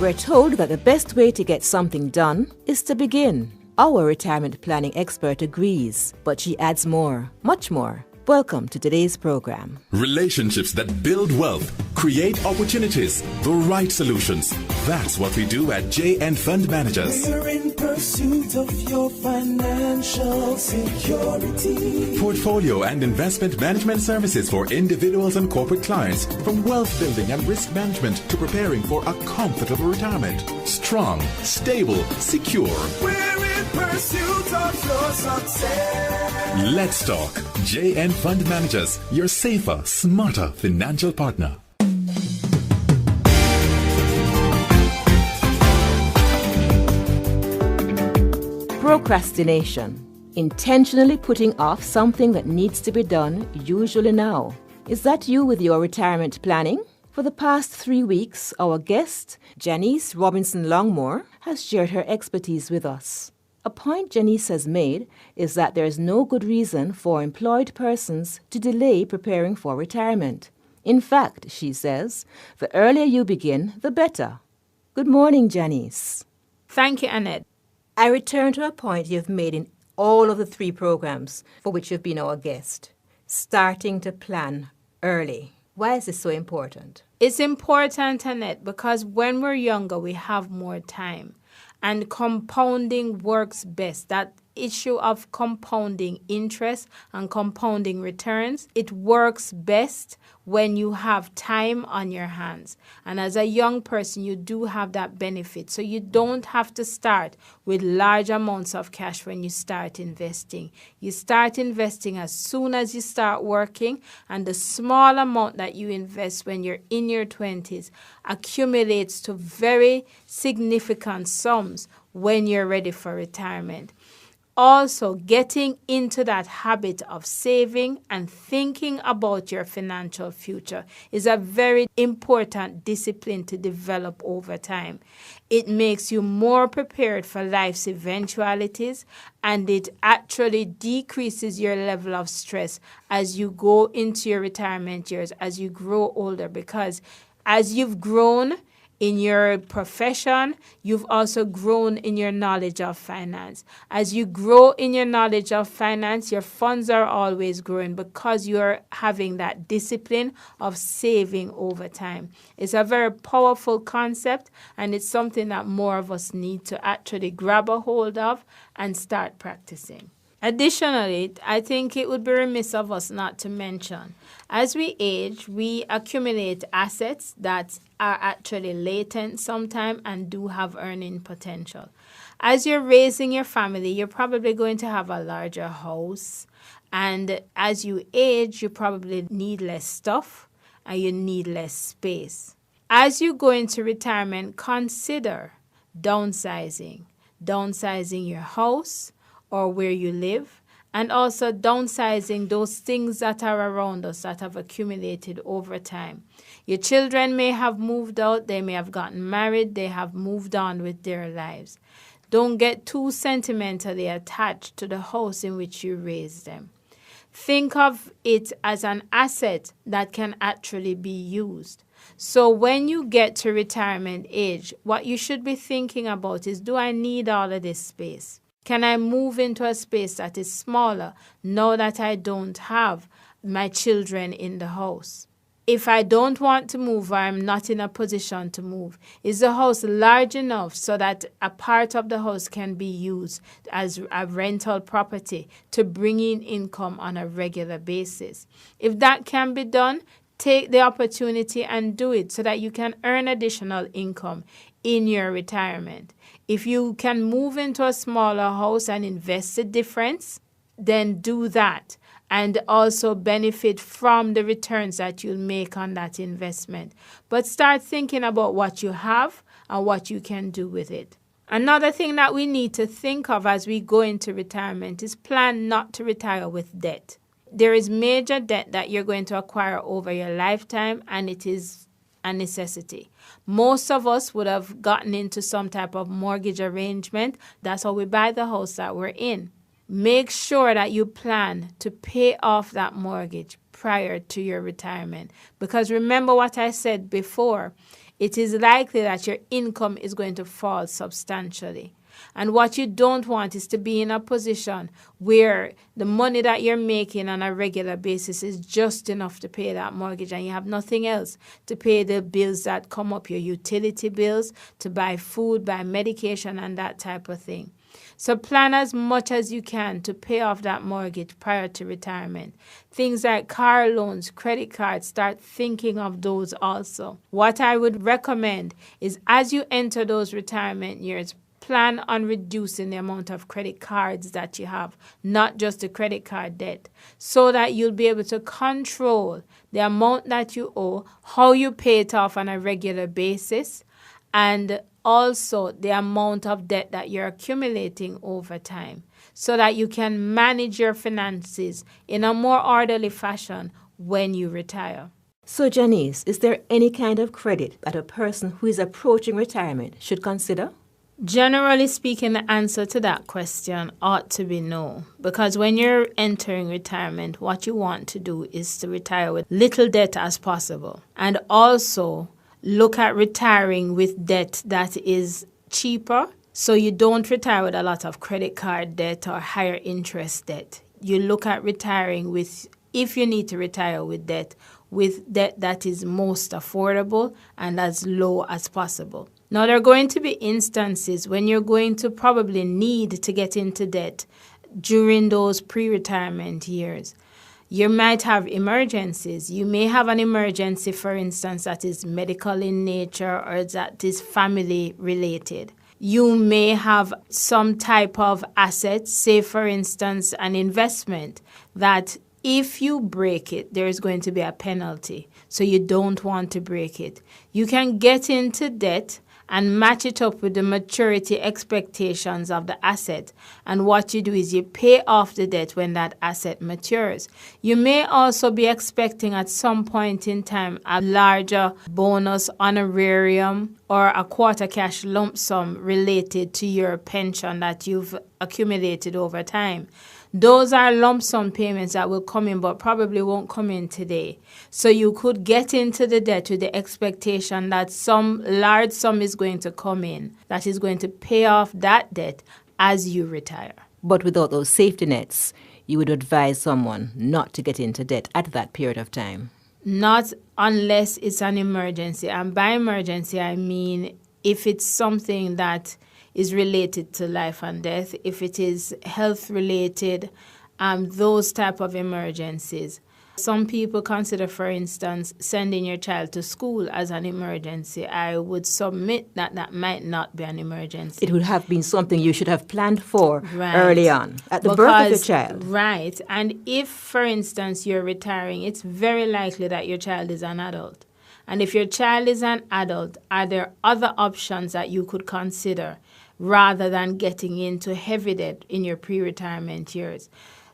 We're told that the best way to get something done is to begin. Our retirement planning expert agrees, but she adds more, much more. Welcome to today's program. Relationships that build wealth, create opportunities, the right solutions. That's what we do at JN Fund Managers. We're in pursuit of your financial security. Portfolio and investment management services for individuals and corporate clients, from wealth building and risk management to preparing for a comfortable retirement. Strong, stable, secure. We're in pursuit of your success. Let's talk. JN Fund Managers, your safer, smarter financial partner. Procrastination. Intentionally putting off something that needs to be done, usually now. Is that you with your retirement planning? For the past 3 weeks, our guest, Janice Robinson Longmore, has shared her expertise with us. A point Janice has made is that there is no good reason for employed persons to delay preparing for retirement. In fact, she says, the earlier you begin, the better. Good morning, Janice. Thank you, Annette. I return to a point you've made in all of the 3 programs for which you've been our guest. Starting to plan early. Why is this so important? It's important, Annette, because when we're younger, we have more time. And compounding works best. That issue of compounding interest and compounding returns, it works best when you have time on your hands. And as a young person, you do have that benefit. So you don't have to start with large amounts of cash when you start investing. You start investing as soon as you start working, and the small amount that you invest when you're in your 20s accumulates to very significant sums when you're ready for retirement. Also, getting into that habit of saving and thinking about your financial future is a very important discipline to develop over time. It makes you more prepared for life's eventualities, and it actually decreases your level of stress as you go into your retirement years, as you grow older, because as you've grown in your profession, you've also grown in your knowledge of finance. As you grow in your knowledge of finance, your funds are always growing because you're having that discipline of saving over time. It's a very powerful concept, and it's something that more of us need to actually grab a hold of and start practicing. Additionally, I think it would be remiss of us not to mention, as we age, we accumulate assets that are actually latent sometimes and do have earning potential. As you're raising your family, you're probably going to have a larger house. And as you age, you probably need less stuff and you need less space. As you go into retirement, consider downsizing your house or where you live, and also downsizing those things that are around us that have accumulated over time. Your children may have moved out, they may have gotten married, they have moved on with their lives. Don't get too sentimentally attached to the house in which you raised them. Think of it as an asset that can actually be used. So when you get to retirement age, what you should be thinking about is, do I need all of this space? Can I move into a space that is smaller now that I don't have my children in the house? If I don't want to move or I'm not in a position to move, is the house large enough so that a part of the house can be used as a rental property to bring in income on a regular basis? If that can be done, take the opportunity and do it so that you can earn additional income in your retirement. If you can move into a smaller house and invest the difference, then do that and also benefit from the returns that you'll make on that investment. But start thinking about what you have and what you can do with it. Another thing that we need to think of as we go into retirement is plan not to retire with debt. There is major debt that you're going to acquire over your lifetime, and it is a necessity. Most of us would have gotten into some type of mortgage arrangement. That's how we buy the house that we're in. Make sure that you plan to pay off that mortgage prior to your retirement. Because remember what I said before, it is likely that your income is going to fall substantially. And what you don't want is to be in a position where the money that you're making on a regular basis is just enough to pay that mortgage and you have nothing else to pay the bills that come up, your utility bills, to buy food, buy medication, and that type of thing. So plan as much as you can to pay off that mortgage prior to retirement. Things like car loans, credit cards, start thinking of those also. What I would recommend is as you enter those retirement years, plan on reducing the amount of credit cards that you have, not just the credit card debt, so that you'll be able to control the amount that you owe, how you pay it off on a regular basis, and also the amount of debt that you're accumulating over time, so that you can manage your finances in a more orderly fashion when you retire. So, Janice, is there any kind of credit that a person who is approaching retirement should consider? Generally speaking, the answer to that question ought to be no, because when you're entering retirement, what you want to do is to retire with little debt as possible, and also look at retiring with debt that is cheaper, so you don't retire with a lot of credit card debt or higher interest debt. You look at retiring with, if you need to retire with debt that is most affordable and as low as possible. Now, there are going to be instances when you're going to probably need to get into debt during those pre-retirement years. You might have emergencies. You may have an emergency, for instance, that is medical in nature or that is family related. You may have some type of asset, say, for instance, an investment that if you break it, there is going to be a penalty. So you don't want to break it. You can get into debt and match it up with the maturity expectations of the asset. And what you do is you pay off the debt when that asset matures. You may also be expecting at some point in time a larger bonus, honorarium, or a quarter cash lump sum related to your pension that you've accumulated over time. Those are lump sum payments that will come in but probably won't come in today. So you could get into the debt with the expectation that some large sum is going to come in that is going to pay off that debt as you retire. But without those safety nets, you would advise someone not to get into debt at that period of time. Not unless it's an emergency. And by emergency, I mean if it's something that is related to life and death, if it is health related, those type of emergencies. Some people consider, for instance, sending your child to school as an emergency. I would submit that that might not be an emergency. It would have been something you should have planned for early on, at the birth of your child. Right. And if, for instance, you're retiring, it's very likely that your child is an adult. And if your child is an adult, are there other options that you could consider rather than getting into heavy debt in your pre-retirement years?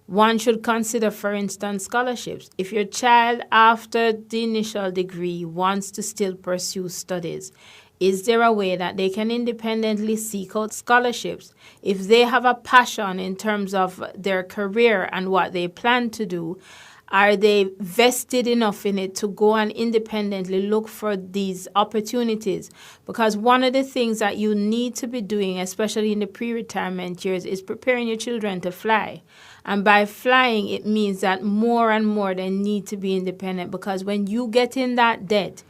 One should consider, for instance, scholarships. If your child, after the initial degree, wants to still pursue studies, is there a way that they can independently seek out scholarships? If they have a passion in terms of their career and what they plan to do, are they vested enough in it to go and independently look for these opportunities? Because one of the things that you need to be doing, especially in the pre-retirement years, is preparing your children to fly. And by flying, it means that more and more they need to be independent, because when you get in that debt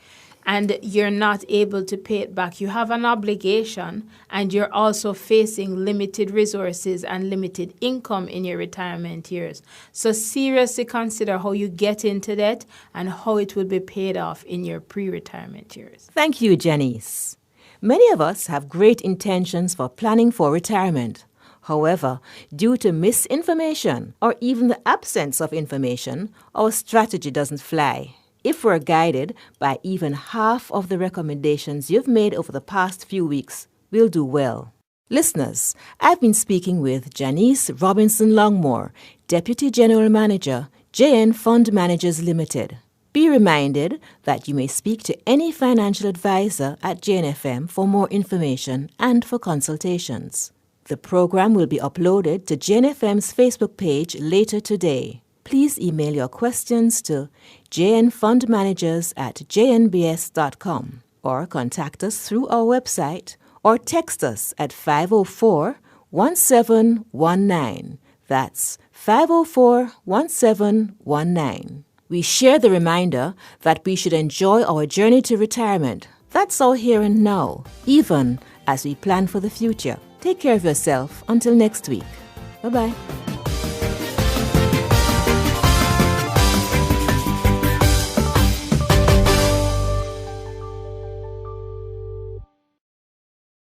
and you're not able to pay it back, you have an obligation, and you're also facing limited resources and limited income in your retirement years. So seriously consider how you get into debt and how it will be paid off in your pre-retirement years. Thank you, Janice. Many of us have great intentions for planning for retirement. However, due to misinformation or even the absence of information, our strategy doesn't fly. If we're guided by even half of the recommendations you've made over the past few weeks, we'll do well. Listeners, I've been speaking with Janice Robinson Longmore, Deputy General Manager, JN Fund Managers Limited. Be reminded that you may speak to any financial advisor at JNFM for more information and for consultations. The program will be uploaded to JNFM's Facebook page later today. Please email your questions to jnfundmanagers@jnbs.com. or contact us through our website or text us at 504-1719. That's 504-1719. We share the reminder that we should enjoy our journey to retirement. That's our here and now, even as we plan for the future. Take care of yourself until next week. Bye-bye.